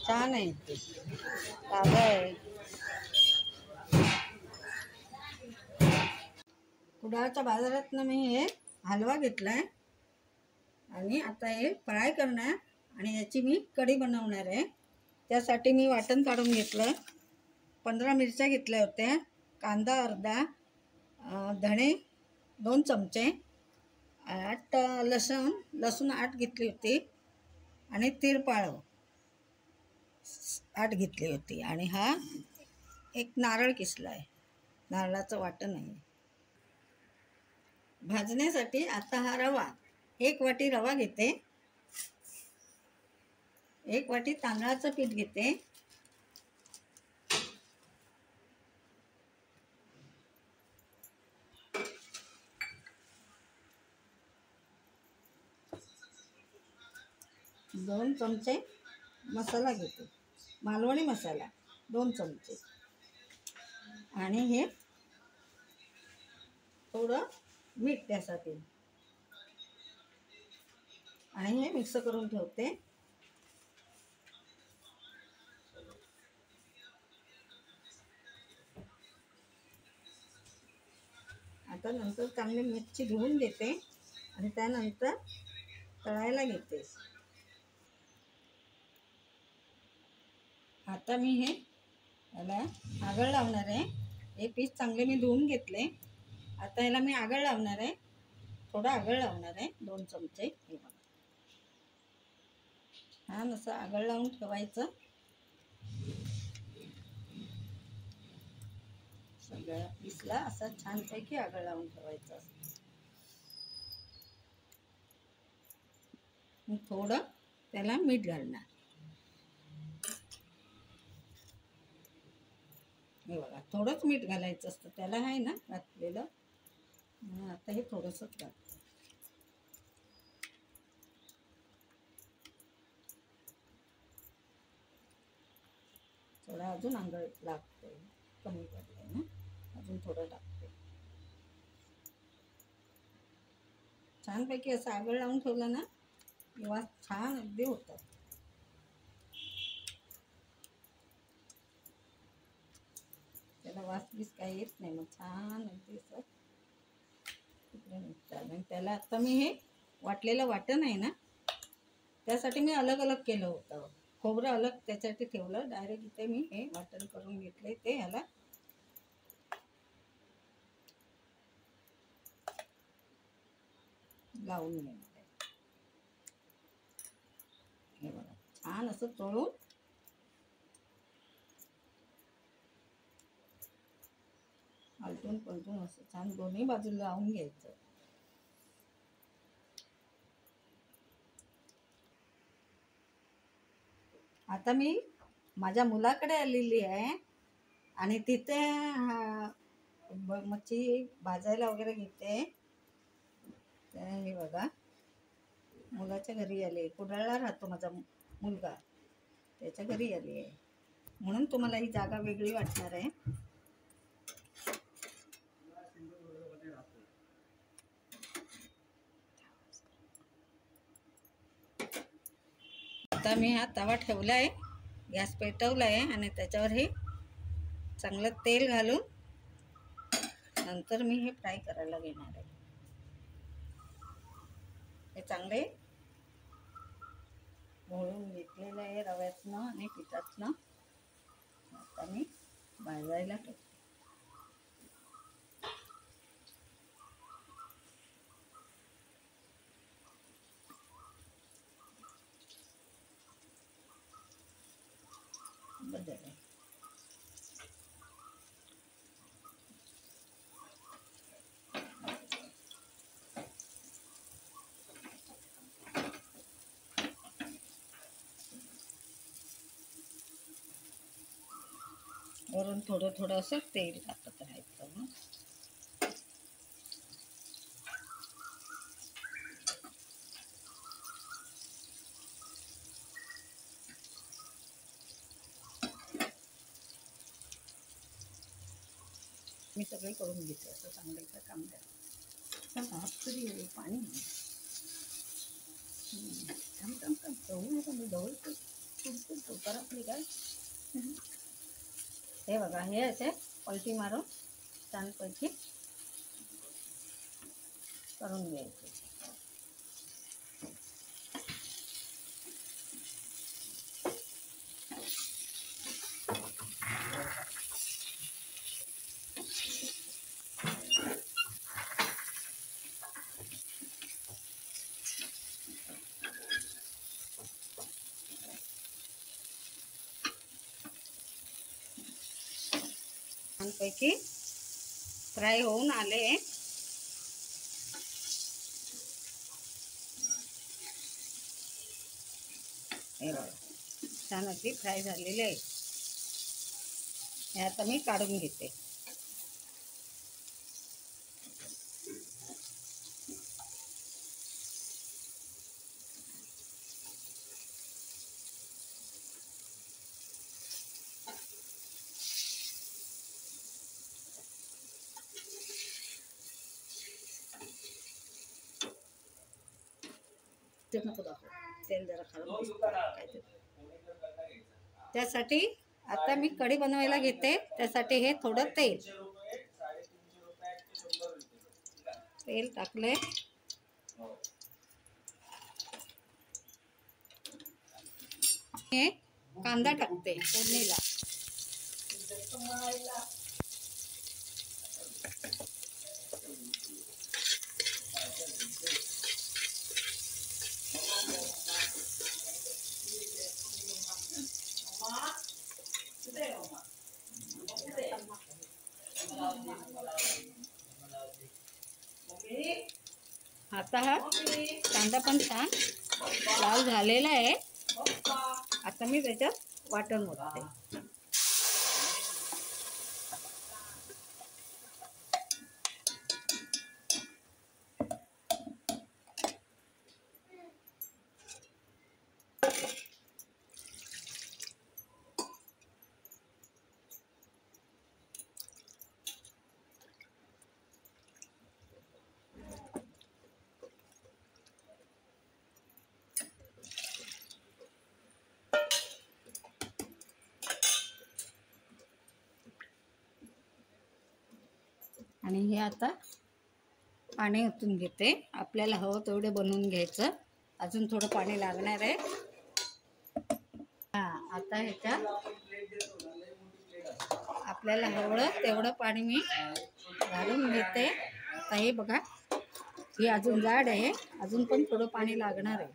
छान आहे ते ताजा आहे. कुडाळच्या बाजारातनं मी हे हलवा घेतलाय आणि आता हे फ्राय करणार आणि याची मी कढी बनवणार आहे. त्यासाठी मी वाटण काढून घेतलं. 15 मिरच्या घेतल्या होत्या, कांदा अर्धा, धणे 2 चमचे, 8 लसूण 8 घेतली होती आणि तिरपाळ 8 घेतली होती आणि हा एक नारळ किसला आहे. नारळाचं वाटण आहे. भाजण्यासाठी आता हा रवा 1 वाटी रवा घेते, 1 वाटी तांदळाचं पीठ घेते, दोन चमचे मसाला घेते, मालवणी मसाला 2 चमचे आणि हे थोडं मीठ त्यासाठी आणि हे मिक्स करून ठेवते. आता नंतर चांगली मिरची धुवून घेते आणि त्यानंतर तळायला घेते. आता मी हे याला आगळ लावणार आहे. हे पीस चांगले मी धुवून घेतले. आता याला मी आगळ लावणार आहे. थोडं आगळ लावणार आहे, 2 चमचे. हे बघा, छान असं आगळ लावून ठेवायचं. सगळ्या पीसला असं छानपैकी आगळ लावून ठेवायचं. मी थोडं त्याला मीठ घालणार. हे बघा, थोडंच मीठ घालायचं असतं त्याला, आहे ना घातलेलं. आता हे थोडंसंच घालते. थोडा अजून आगळ लागते, कमी पडले ना, अजून थोडं टाकते. छानपैकी असं आगळ लावून ठेवलं ना, वास छान अगदी होतात. त्याला वास बीस काही येत नाही, मग छान अगदी असं तिकडे निघतात. आणि त्याला आता मी हे वाटलेलं वाटण आहे ना, त्यासाठी मी अलग अलग केलं होतं. खोबरं अलग त्याच्यासाठी ठेवलं. डायरेक्ट इथे मी हे वाटण करून घेतले, ते ह्याला लावून घेणार. हे बघा, छान असं तळून आलटून पलटून असं छान दोन्ही बाजूला लावून घ्यायचं. आता मी माझ्या मुलाकडे आलेली आहे आणि तिथे मच्छी भाजायला वगैरे घेते. हे बघा, मुलाच्या घरी आले. कुडाळला राहतो माझा मुलगा, त्याच्या घरी आली आहे म्हणून तुम्हाला ही जागा वेगळी वाटणार आहे. आता मी हा तवा ठेवला आहे, गॅस पेटवला आहे आणि त्याच्यावर हे चांगलं तेल घालून नंतर मी हे फ्राय करायला घेणार आहे. हे चांगले मोळून घेतलेलं आहे रव्यातनं आणि पिठातनं. आता मी भाजायला ठेवते. बदल वरून थोडं थोडं असं तेल टाकत राहायचं. मी सगळे करून घेते असं चांगलं काम द्या. हात तरी पाणी थांब थांब थांब, जवळ नका, मी जवळ करपली काय. हे बघा, हे असे पलटी मारून छानपैकी करून घ्यायचे. छानपैकी फ्राय होऊन आले. हे बघा, छान अशी फ्राय झालेली आहे. हे आता मी काढून घेते. ते नको दाखव, तेल जरा खराब. त्यासाठी आता मी कढी बनवायला घेते. त्यासाठी हे थोडं तेल टाकले. हे कांदा टाकते फोडणीला. आता हा कांदा पण छान लाल झालेला आहे. आता मी त्याच्यात वाटण होते. आणि हे आता पाणी ओतून घेते. आपल्याला हवं तेवढे बनवून घ्यायचं. अजून थोडं पाणी लागणार आहे. आता ह्याच्यात आपल्याला हवं तेवढं पाणी मी घालून घेते. आता हे बघा, ही अजून जाड आहे. अजून पण थोडं पाणी लागणार आहे.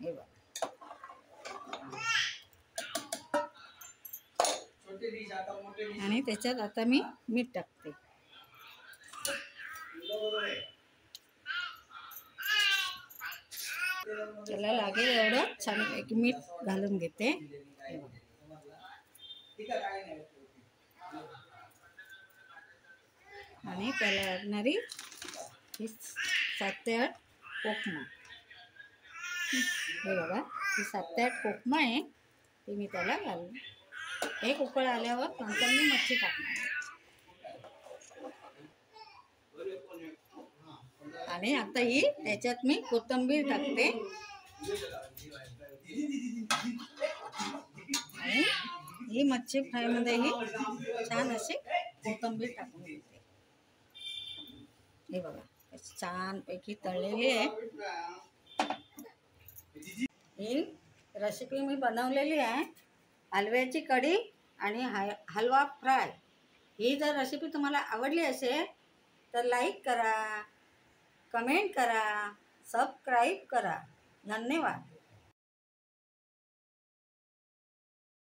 हे बघा, आणि त्याच्यात आता मी मीठ टाकते. त्याला लागेल एवढं छान मीठ घालून घेते. आणि त्याला लागणारी 7 ते 8 कोकमा. हे बघा, ही 7 ते 8 कोकमा आहे. ती मी त्याला घालून एक उकळ आल्यावर नंतर मी मच्छी टाकणार. आणि आता ही त्याच्यात मी कोथिंबीर टाकते. आणि ही मच्छी फ्राय मध्ये ही छान अशी कोथिंबीर टाकून घेते. हे बघा, छान पैकी तळलेली आहे. ही रेसिपी मी बनवलेली आहे, हलव्याची कढी आणि हलवा फ्राय. ही जर रेसिपी तुम्हाला आवडली असेल तर लाईक करा, कमेंट करा, सबस्क्राईब करा. धन्यवाद.